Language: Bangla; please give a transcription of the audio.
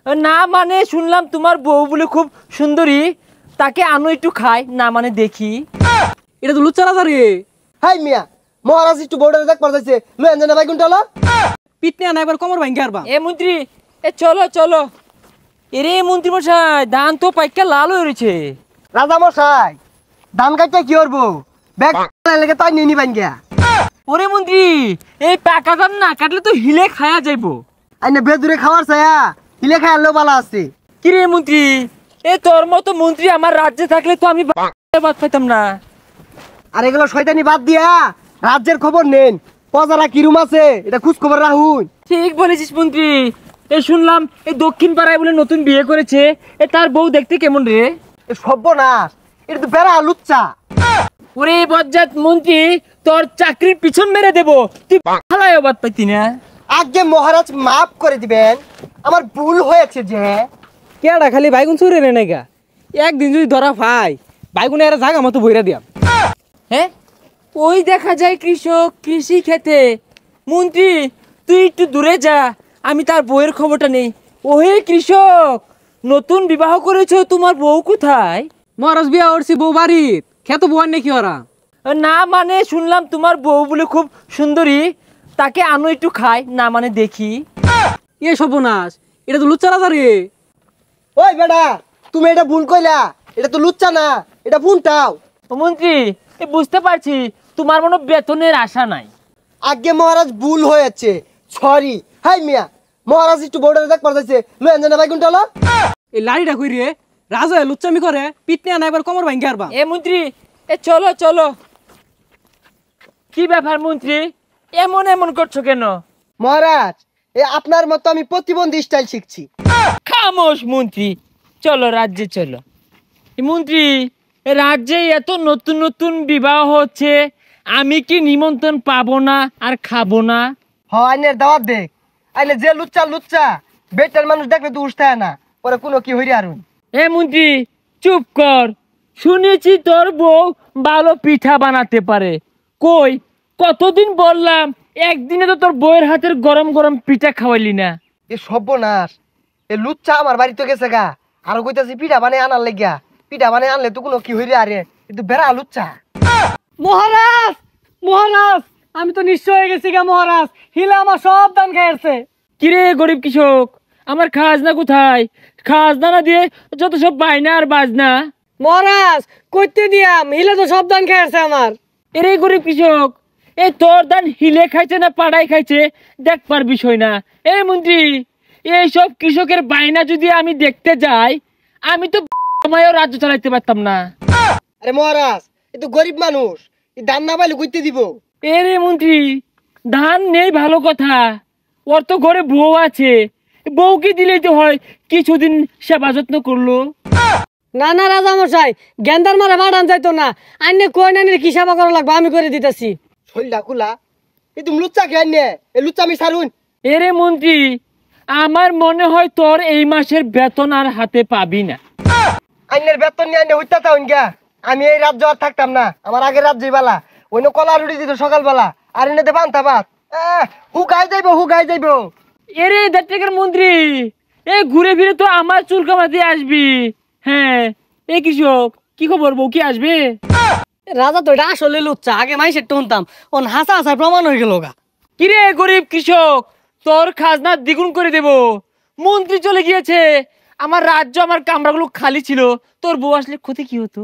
না মানে শুনলাম তোমার বউ বলে খুব সুন্দরী, তাকে আনো একটু খাই, না মানে দেখি। এটা তো লুচ্চারা রে। হাই মিয়া, মহারাজ একটু বোর্ডে দেখ পড়াইছে লই আনজনা ভাই কোনটা হলো? পিটনে আনা একবার কোমর ভাঙ্গি আরবা। এ মন্ত্রী, এ চলো চলো। এরে মন্ত্রী মশাই, ধান তো পাইকা লাল হয়ে রয়েছে। রাজা মশাই, ধান কাটতে কি করবো? ব্যাগ লাগে তাই নিয়ে নিবেন গিয়া। ওরে মন্ত্রী, এই পাকা ধান না কাটলে তো হিলে খায়া যাইবো। আইনে বেদুরে খাওয়ার ছায়া হিলে খাই আনলেও ভালো আছে। কিরে মন্ত্রী, এ তোর মতো মন্ত্রী আমার রাজ্যে থাকলে তো আমি বাদ পাইতাম না। আর এগুলো শয়তানি বাদ দিয়া রাজ্যের খবর নেন। পজারা কিরুম আছে এটা খোঁজ খবর রাখুন। ঠিক বলেছিস মন্ত্রী। এ শুনলাম এই দক্ষিণ পাড়ায় বলে নতুন বিয়ে করেছে, এ তার বউ দেখতে কেমন রে? এ সর্বনাশ, এটা তো বেড়া লুচ্চা। ওরে বজ্জাত মন্ত্রী, তোর চাকরির পিছন মেরে দেবো, তুই ভালাই বাদ পাইতি না। আগে মহারাজ মাফ করে দিবেন, আমার ভুল হয়েছে যে। কেডা খালি বাইগুন চুরে রে নাইগা। একদিন যদি ধরা পাই বাইগুনে এর জাগা মতো বইরা দিয়াম। হ্যাঁ, ওই দেখা যায় কৃষক কৃষি খেতে। মন্ত্রী তুই একটু দূরে যা, আমি তার বউয়ের খবরটা নেই। ওহে কৃষক, নতুন বিবাহ করেছো, তোমার বউ কোথায়? মহারাজ বিয়া করছি বউ বাড়িত, খেতো বউ নাকি ওরা? না মানে শুনলাম তোমার বউ বলে খুব সুন্দরী, তাকে আনো একটু খাই, না মানে দেখি। এ সর্বনাশ, এটা তো লুচ্চারা রে। ওই বেটা, তুমি এটা ভুল কইলা, এটা তো লুচ্চা না, এটা ভুনটাও। ও মন্ত্রী, এ বুঝতে পারছি তোমার মনে বেতনের আশা নাই। আগে মহারাজ ভুল হয়েছে, সরি। হাই মিয়া, মহারাজ একটু বোর্ডে দেখ পড়াইছে লই আনজনা ভাই কোনটা হলো? এই লাড়িটা কই রে, রাজা লুচ্চামি করে, পিটনে আনা একবার কোমর ভাঙ্গি আরবা। এ মন্ত্রী, এ চলো চলো। কি ব্যাপার মন্ত্রী, এমন এমন করছো কেন? মহারাজ, আপনার মতো আমি প্রতিবন্ধী স্টাইল শিখছি। খামোশ মন্ত্রী, চলো রাজ্যে চলো। মন্ত্রী, রাজ্যে এত নতুন নতুন বিবাহ হচ্ছে, আমি কি নিমন্ত্রণ পাবো না আর খাবো না? আইনের দাওয়াত দেখ। আইনে যে লুচ্চা লুচ্চা বেটার মানুষ দেখলে তো উঠতে না, পরে কোনো কি হইরে আরুন। এ মন্ত্রী চুপ কর, শুনেছি তোর বউ ভালো পিঠা বানাতে পারে। কই, কতদিন বললাম, একদিনে তো তোর বউয়ের হাতের গরম গরম পিঠা খাওয়াইলি না। এ সর্বনাশ, এ লুচ্চা আমার বাড়ি তো গেছে গা, আরো কইতাছি পিঠা বানিয়ে আনার লেগিয়া। পিঠা বানিয়ে আনলে তো কোনো কি হইরে আরে, কিন্তু বেড়া লুচ্চা। মহারাজ, মহারাজ, আমি তো নিশ্চয় হয়ে গেছি গা মহারাজ, হিলা আমার সব দান খাইছে। কিরে গরিব কৃষক, আমার খাজনা কোথায়? খাজনা না দিয়ে যত সব বায়না আর বাজনা। মহারাজ কইতে দিয়াম, হিলা তো সব দান খাইছে আমার। এরে গরিব কৃষক, এই তোর ধান হিলে খাইছে না পাড়াই খাইছে দেখবার বিষয় না। এই মন্ত্রী, এইসব কৃষকের বায়না যদি আমি দেখতে যাই, আমি তো সময়ও রাজ্য চালাইতে পারতাম না। আরে মহারাজ, এ তো গরিব মানুষ, এই দান না পাইলে কইতে দিব। এরে মন্ত্রী, ধান নেই ভালো কথা, ওর তো ঘরে বউ আছে, বউকে দিলেই তো হয়, কিছুদিন সেবা যত্ন করলো। না না রাজা মশাই, গেন্দার মারা বাড়ান যাইতো না, আইনে কই নানির কি সেবা করা লাগবে আমি করে দিতেছি। শৈলটা কুলা, এই তুমি লুচ্চা খেয়ে নে, এ লুচ্চা আমি সারুন। এরে মন্ত্রী, আমার মনে হয় তোর এই মাসের বেতন আর হাতে পাবি না। আইনের বেতন নিয়ে আইনে হইতা তাহন গা, আমি এই রাজ্য আর থাকতাম না। আমার আগের রাজ্যই বেলা, অন্য কলা রুটি দিত সকালবেলা, আর এনে দে পান্তা ভাত। হুগাই যাইব হুগাই যাইব। এরে দেড়টাকার মন্ত্রী, এ ঘুরে ফিরে তো আমার চুল কামাতে আসবি। হ্যাঁ, এ কৃষক, কি খবর, বউ কি আসবে? রাজা তো এটা আসলে লুচ্চা, আগে মাইসের টনতাম, ওন হাসা হাসা প্রমাণ হয়ে গেল গা। কিরে গরিব কৃষক, তোর খাজনা দ্বিগুণ করে দেব। মন্ত্রী চলে গিয়েছে, আমার রাজ্য আমার কামরাগুলো খালি ছিল, তোর বউ আসলে ক্ষতি কি হতো?